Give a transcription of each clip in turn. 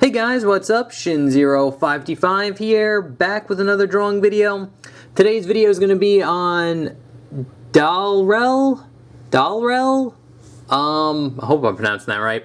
Hey guys, what's up? Shin0525 here, back with another drawing video. Today's video is going to be on Dal R'el? Dal R'el? I hope I'm pronouncing that right.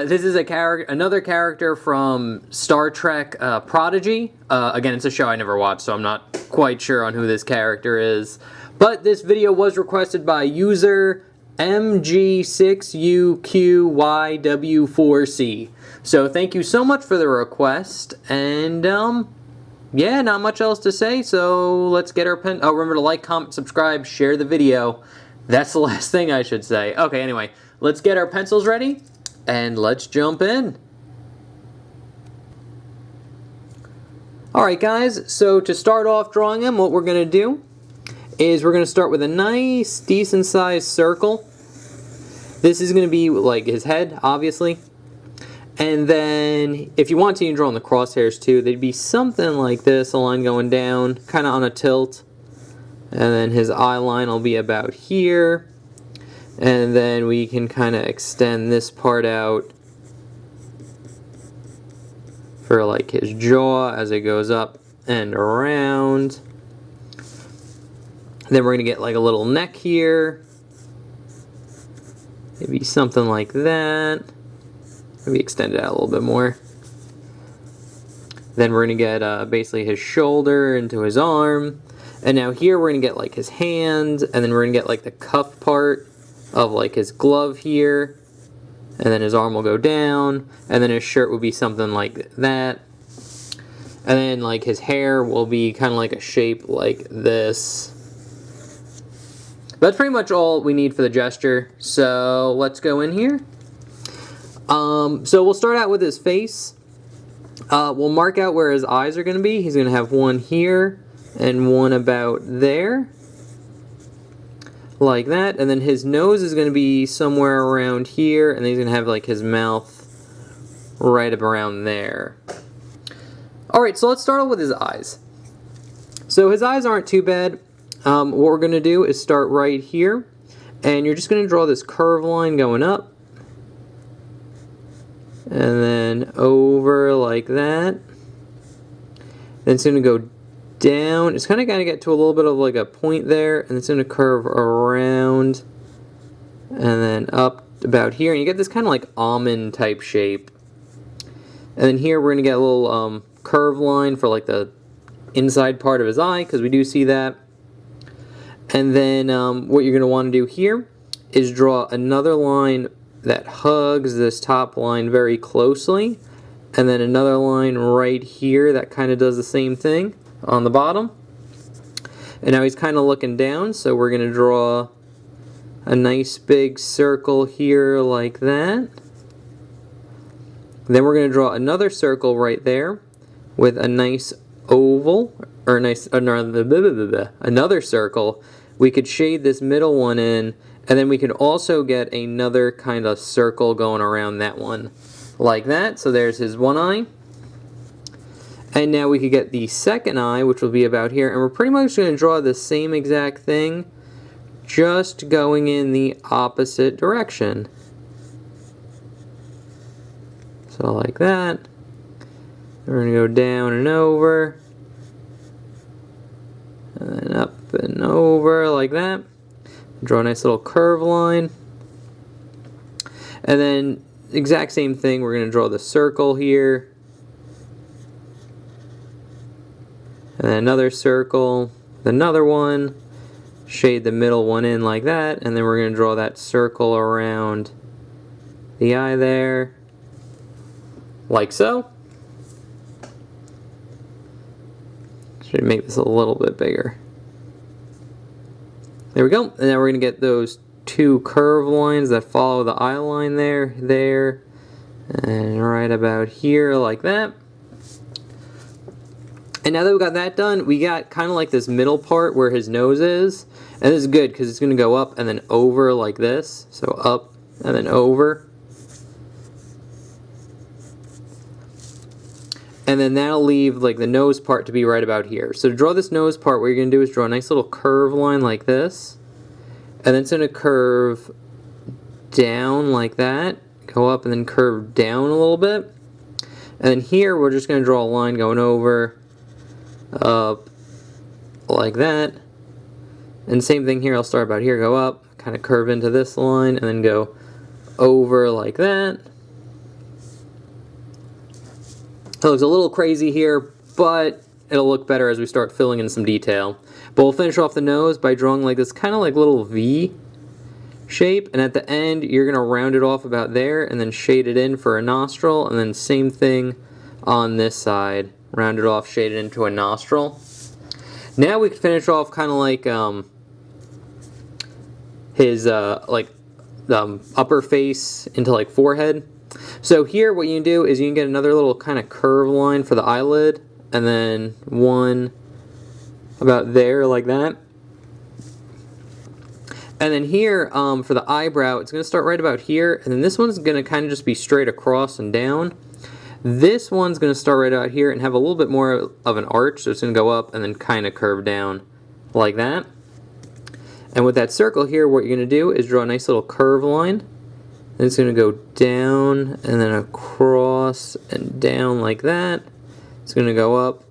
This is another character from Star Trek Prodigy. Again, it's a show I never watched, so I'm not quite sure on who this character is. But this video was requested by user MG6UQYW4C. So thank you so much for the request, and yeah, not much else to say, so let's get our pen. Oh, remember to like, comment, subscribe, share the video. That's the last thing I should say. Okay, anyway, let's get our pencils ready, and let's jump in. Alright guys, so to start off drawing him, what we're going to do is we're going to start with a nice, decent sized circle. This is going to be like his head, obviously. And then, if you want to, you can draw on the crosshairs too. They'd be something like this, a line going down, kind of on a tilt. And then his eye line will be about here. And then we can kind of extend this part out for like his jaw as it goes up and around. Then we're going to get like a little neck here. Maybe something like that. Maybe extend it out a little bit more. Then we're going to get basically his shoulder into his arm. And now here we're going to get like his hand. And then we're going to get like the cuff part of like his glove here. And then his arm will go down. And then his shirt will be something like that. And then like his hair will be kind of like a shape like this. That's pretty much all we need for the gesture. So let's go in here. So we'll start out with his face. We'll mark out where his eyes are going to be. He's going to have one here and one about there. Like that. And then his nose is going to be somewhere around here. And then he's going to have like his mouth right up around there. Alright, so let's start off with his eyes. So his eyes aren't too bad. What we're going to do is start right here. And you're just going to draw this curve line going up. And then over like that. Then it's going to go down. It's kind of going to get to a little bit of like a point there. And it's going to curve around. And then up about here. And you get this kind of like almond type shape. And then here we're going to get a little curve line for like the inside part of his eye. Because we do see that. And then what you're going to want to do here is draw another line that hugs this top line very closely, and then another line right here that kind of does the same thing on the bottom. And now he's kind of looking down, so we're going to draw a nice big circle here like that. Then we're going to draw another circle right there with a nice oval, or another circle. We could shade this middle one in, and then we could also get another kind of circle going around that one. Like that. So there's his one eye. And now we could get the second eye, which will be about here. And we're pretty much going to draw the same exact thing, just going in the opposite direction. So like that. We're going to go down and over. And then up and over like that. Draw a nice little curve line. And then exact same thing, we're going to draw the circle here. And then another circle, another one. Shade the middle one in like that. And then we're going to draw that circle around the eye there. Like so. Should make this a little bit bigger. There we go. And now we're going to get those two curve lines that follow the eye line there, and right about here like that. And now that we got that done, we got kind of like this middle part where his nose is. And this is good because it's going to go up and then over like this. So up and then over. And then that'll leave like the nose part to be right about here. So to draw this nose part, what you're going to do is draw a nice little curve line like this. And then it's going to curve down like that. Go up and then curve down a little bit. And then here we're just going to draw a line going over, up, like that. And same thing here, I'll start about here, go up, kind of curve into this line, and then go over like that. It looks a little crazy here, but it'll look better as we start filling in some detail. But we'll finish off the nose by drawing like this kind of like little V shape, and at the end you're going to round it off about there and then shade it in for a nostril, and then same thing on this side, round it off, shade it into a nostril. Now we can finish off kind of like his upper face into like forehead. So here what you can do is you can get another little kind of curve line for the eyelid, and then one about there like that. And then here for the eyebrow, it's going to start right about here, and then this one's going to kind of just be straight across and down. This one's going to start right out here and have a little bit more of an arch, so it's going to go up and then kind of curve down like that. And with that circle here, what you're going to do is draw a nice little curve line. Then it's going to go down and then across and down like that. It's going to go up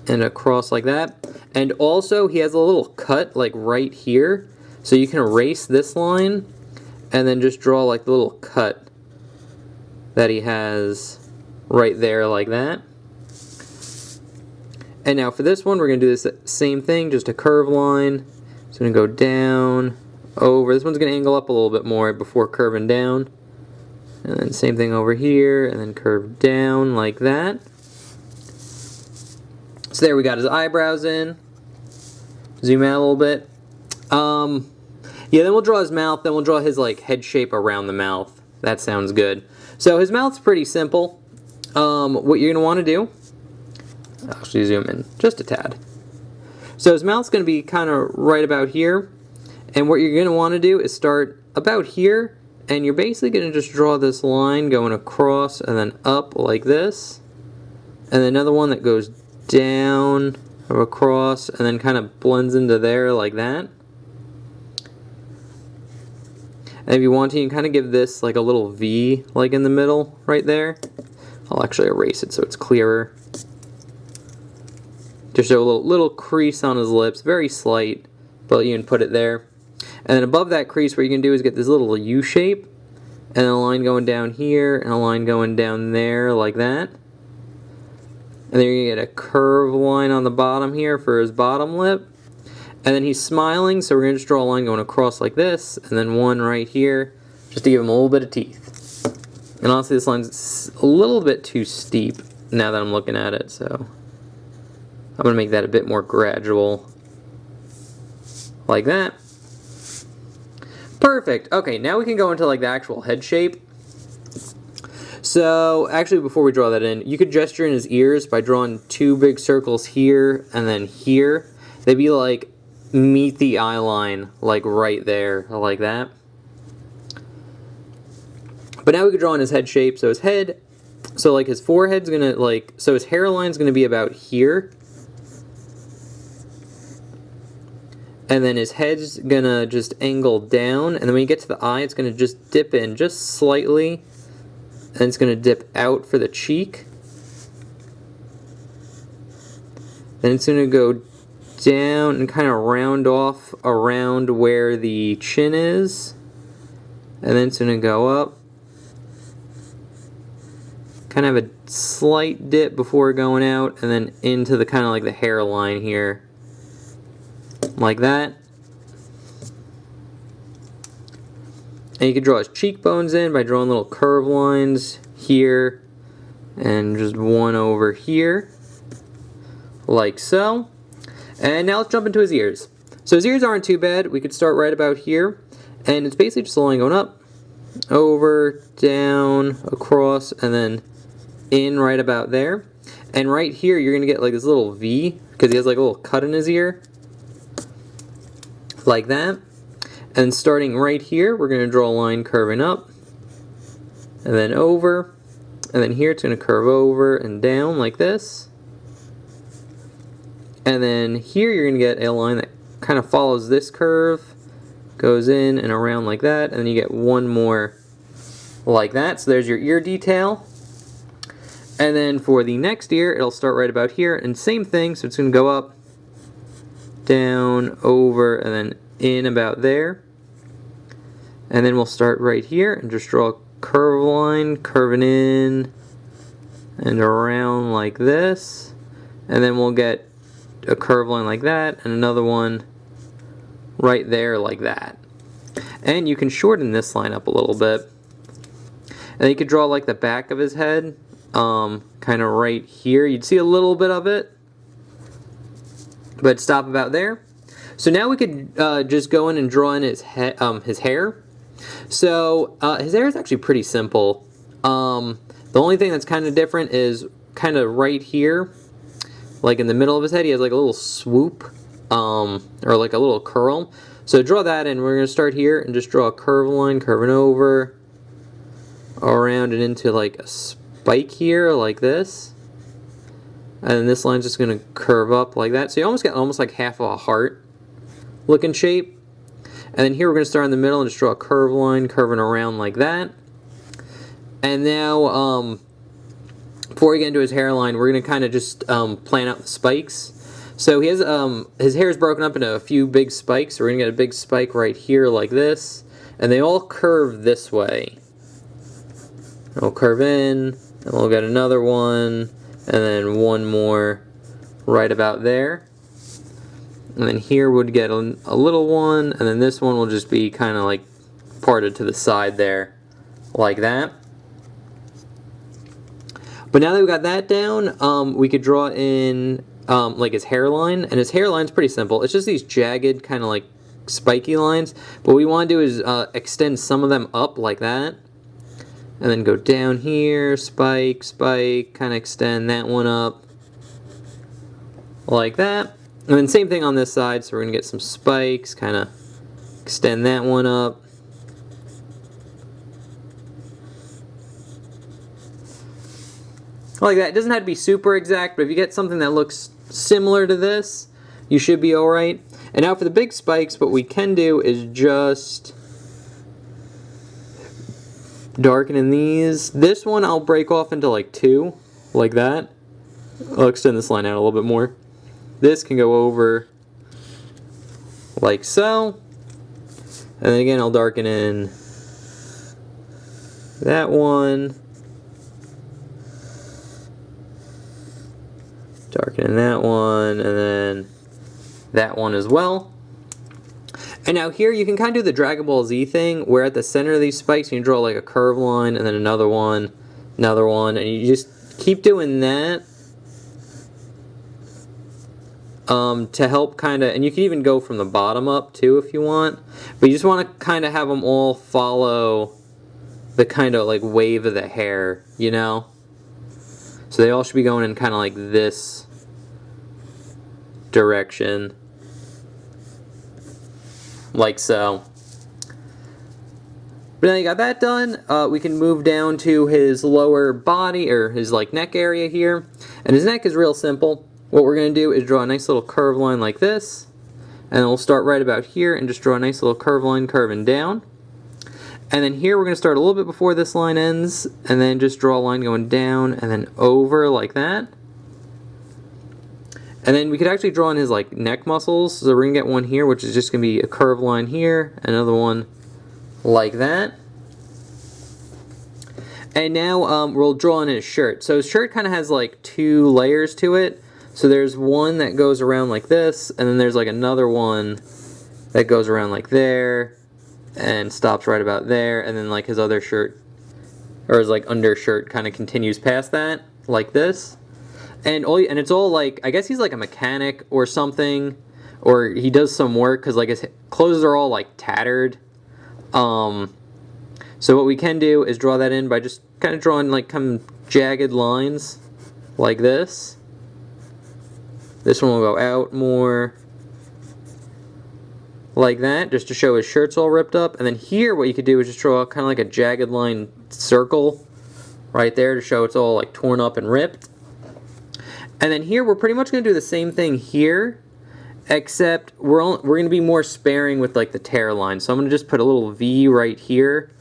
and across like that. And also he has a little cut like right here. So you can erase this line and then just draw like the little cut that he has right there like that. And now for this one we're going to do this same thing, just a curve line. It's going to go down, over. This one's going to angle up a little bit more before curving down. And then same thing over here, and then curve down like that. So there we got his eyebrows in. Zoom out a little bit. Yeah, then we'll draw his mouth, then we'll draw his like head shape around the mouth. That sounds good. So his mouth's pretty simple. What you're going to want to do, I'll actually zoom in just a tad. So his mouth's going to be kind of right about here, and what you're going to want to do is start about here, and you're basically going to just draw this line going across and then up like this, and then another one that goes down or across and then kind of blends into there like that. And if you want to, you can kind of give this like a little V like in the middle right there. I'll actually erase it so it's clearer. Just show a little crease on his lips, very slight, but you can put it there. And then above that crease, what you can do is get this little U shape, and then a line going down here, and a line going down there like that. And then you're going to get a curved line on the bottom here for his bottom lip. And then he's smiling, so we're going to just draw a line going across like this, and then one right here, just to give him a little bit of teeth. And honestly, this line's a little bit too steep now that I'm looking at it, so I'm going to make that a bit more gradual, like that. Perfect. Okay, now we can go into like the actual head shape. So, actually before we draw that in, you could gesture in his ears by drawing two big circles here and then here. They'd be like, meet the eye line, like right there, like that. But now we could draw in his head shape. So his head, so like his forehead's going to like, so his hairline's going to be about here. And then his head's gonna just angle down, and then when you get to the eye, it's gonna just dip in just slightly, and it's gonna dip out for the cheek. Then it's gonna go down and kind of round off around where the chin is, and then it's gonna go up. Kind of have a slight dip before going out, and then into the kind of like the hairline here. Like that. And you can draw his cheekbones in by drawing little curve lines here and just one over here, like so. And now let's jump into his ears. So his ears aren't too bad. We could start right about here, and it's basically just a line going up, over, down, across, and then in right about there. And right here you're gonna get like this little V because he has like a little cut in his ear. Like that. And starting right here, we're going to draw a line curving up, and then over, and then here it's going to curve over and down like this. And then here you're going to get a line that kind of follows this curve, goes in and around like that, and then you get one more like that. So there's your ear detail. And then for the next ear, it'll start right about here, and same thing, so it's going to go up, down, over, and then in about there. And then we'll start right here and just draw a curved line, curving in and around like this. And then we'll get a curved line like that, and another one right there like that. And you can shorten this line up a little bit. And you could draw like the back of his head, kind of right here. You'd see a little bit of it, but stop about there. So now we could just go in and draw in his hair. So his hair is actually pretty simple. The only thing that's kind of different is kind of right here, like in the middle of his head, he has like a little swoop, or like a little curl. So draw that in. We're going to start here and just draw a curved line, curving over, around and into like a spike here, like this. And then this line's just going to curve up like that. So you almost get like half of a heart looking shape. And then here we're going to start in the middle and just draw a curved line, curving around like that. And now, before we get into his hairline, we're going to kind of just plan out the spikes. So he has his hair is broken up into a few big spikes. So we're going to get a big spike right here like this. And they all curve this way. It'll curve in, and we'll get another one, and then one more right about there. And then here would get a little one, and then this one will just be kind of like parted to the side there, like that. But now that we got that down, we could draw in like his hairline, and his hairline's pretty simple. It's just these jagged kind of like spiky lines. But what we want to do is extend some of them up like that. And then go down here, spike, spike, kind of extend that one up like that. And then same thing on this side, so we're going to get some spikes, kind of extend that one up. Like that. It doesn't have to be super exact, but if you get something that looks similar to this, you should be alright. And now for the big spikes, what we can do is just darken in these. This one I'll break off into like two, like that. I'll extend this line out a little bit more. This can go over like so. And then again I'll darken in that one. Darken in that one, and then that one as well. And now here you can kind of do the Dragon Ball Z thing, where at the center of these spikes you can draw like a curved line, and then another one, and you just keep doing that to help kind of, and you can even go from the bottom up too if you want, but you just want to kind of have them all follow the kind of like wave of the hair, you know? So they all should be going in kind of like this direction. Like so. But now you got that done, we can move down to his lower body, or his like neck area here. And his neck is real simple. What we're going to do is draw a nice little curved line like this. And we'll start right about here and just draw a nice little curved line curving down. And then here we're going to start a little bit before this line ends, and then just draw a line going down and then over like that. And then we could actually draw in his like neck muscles. So we're going to get one here, which is just going to be a curved line here, another one like that. And now we'll draw in his shirt. So his shirt kind of has like two layers to it. So there's one that goes around like this, and then there's like another one that goes around like there and stops right about there, and then like his other shirt, or his like undershirt, kind of continues past that like this. And it's all like, I guess he's like a mechanic or something, or he does some work, because like his clothes are all like tattered. So what we can do is draw that in by just kind of drawing like some jagged lines like this. This one will go out more like that, just to show his shirt's all ripped up. And then here what you could do is just draw kind of like a jagged line circle right there to show it's all like torn up and ripped. And then here we're pretty much going to do the same thing here, except we're going to be more sparing with like the tear line. So I'm going to just put a little V right here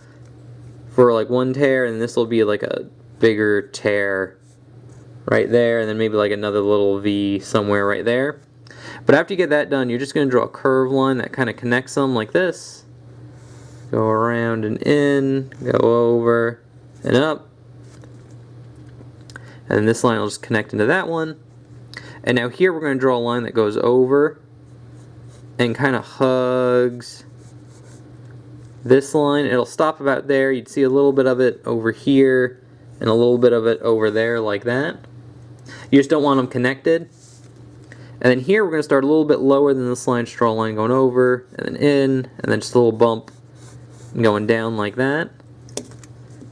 for like one tear, and this will be like a bigger tear right there, and then maybe like another little V somewhere right there. But after you get that done, you're just going to draw a curved line that kind of connects them like this. Go around and in, go over and up. And then this line will just connect into that one. And now here we're going to draw a line that goes over and kind of hugs this line. It'll stop about there. You'd see a little bit of it over here and a little bit of it over there like that. You just don't want them connected. And then here we're going to start a little bit lower than this line, just draw a line going over and then in, and then just a little bump going down like that.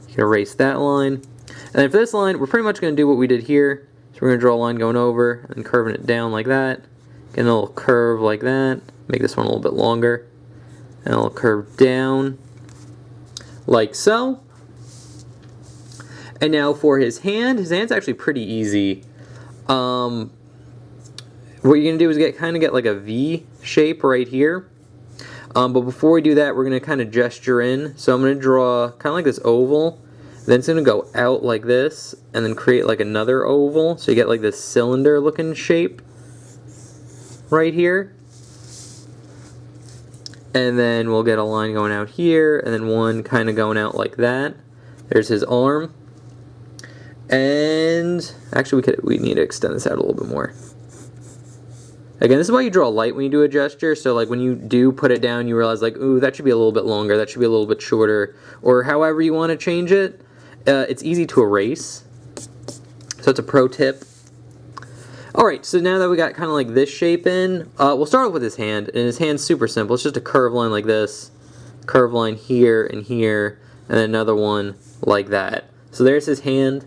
You can erase that line. And then for this line, we're pretty much going to do what we did here. So we're going to draw a line going over and curving it down like that. Get a little curve like that. Make this one a little bit longer. And a little curve down like so. And now for his hand's actually pretty easy. What you're going to do is kind of get like a V shape right here. But before we do that, we're going to kind of gesture in. So I'm going to draw kind of like this oval. Then it's going to go out like this, and then create like another oval. So you get like this cylinder looking shape right here. And then we'll get a line going out here, and then one kind of going out like that. There's his arm. And actually we need to extend this out a little bit more. Again, this is why you draw light when you do a gesture. So like when you do put it down, you realize like, ooh, that should be a little bit longer, that should be a little bit shorter, or however you want to change it. It's easy to erase. So it's a pro tip. Alright, so now that we got kind of like this shape in, we'll start off with his hand. And his hand's super simple. It's just a curved line like this. Curved line here and here. And then another one like that. So there's his hand.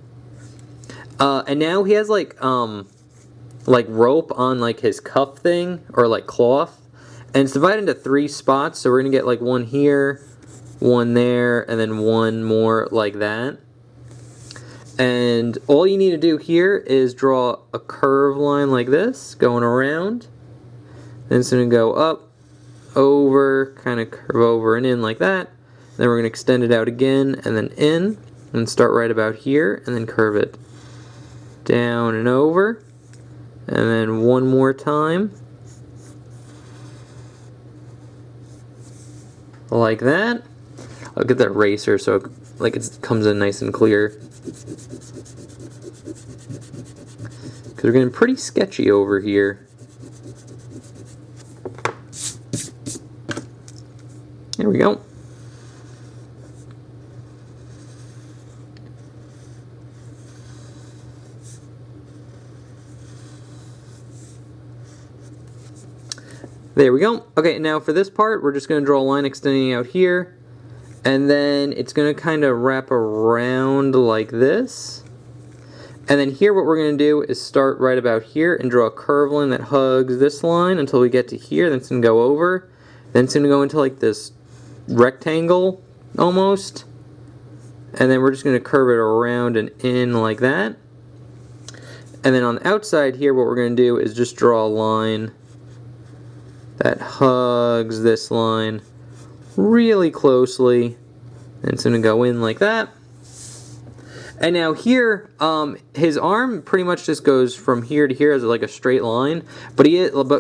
And now he has like rope on like his cuff thing, or like cloth. And it's divided into 3 spots. So we're going to get like one here, one there, and then one more like that. And all you need to do here is draw a curved line like this, going around. Then it's going to go up, over, kind of curve over and in like that. Then we're going to extend it out again, and then in, and start right about here, and then curve it down and over. And then one more time. Like that. I'll get that eraser so it comes in nice and clear. Because we're getting pretty sketchy over here. There we go. There we go. Okay, now for this part, we're just going to draw a line extending out here. And then it's going to kind of wrap around like this. And then here what we're going to do is start right about here and draw a curved line that hugs this line until we get to here. Then it's going to go over. Then it's going to go into like this rectangle almost. And then we're just going to curve it around and in like that. And then on the outside here what we're going to do is just draw a line that hugs this line really closely, and it's going to go in like that. And now here, his arm pretty much just goes from here to here as like a straight line, but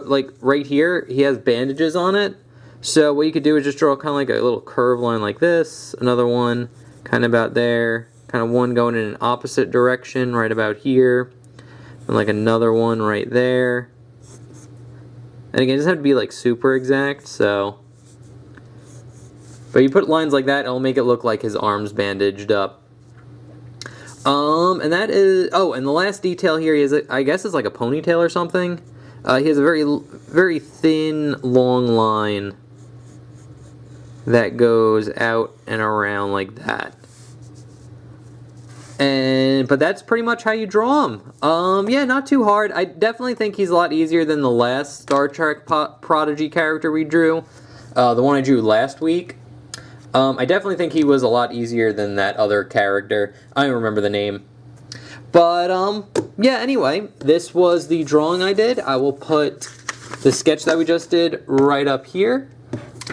like right here he has bandages on it. So what you could do is just draw kind of like a little curved line like this, another one kind of about there, kind of one going in an opposite direction right about here, and like another one right there. And again, it doesn't have to be like super exact, so. But you put lines like that, it'll make it look like his arm's bandaged up. And that is, oh, and the last detail here, he has, I guess it's like a ponytail or something. He has a very thin, long line that goes out and around like that. But that's pretty much how you draw him. Yeah, not too hard. I definitely think he's a lot easier than the last Star Trek Prodigy character we drew. The one I drew last week. I definitely think he was a lot easier than that other character. I don't remember the name. But, yeah, anyway, this was the drawing I did. I will put the sketch that we just did right up here.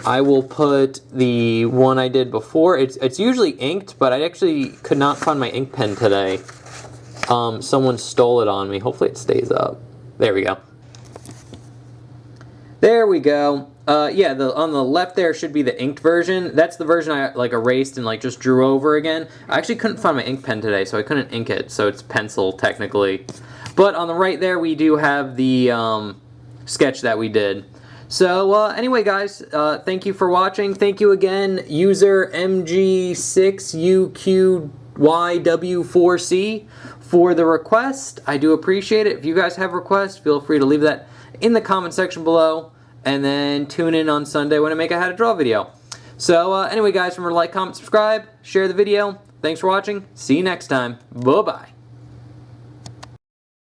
I will put the one I did before. It's usually inked, but I actually could not find my ink pen today. someone stole it on me. Hopefully it stays up. There we go. There we go. Yeah, on the left there should be the inked version. That's the version I like erased and like just drew over again. I actually couldn't find my ink pen today, so I couldn't ink it. So it's pencil technically. But on the right there, we do have the sketch that we did. So anyway, guys, thank you for watching. Thank you again, user MG6UQYW4C for the request. I do appreciate it. If you guys have requests, feel free to leave that in the comment section below. And then tune in on Sunday when I make a how to draw video. So anyway, guys, remember to like, comment, subscribe, share the video. Thanks for watching. See you next time. Bye-bye.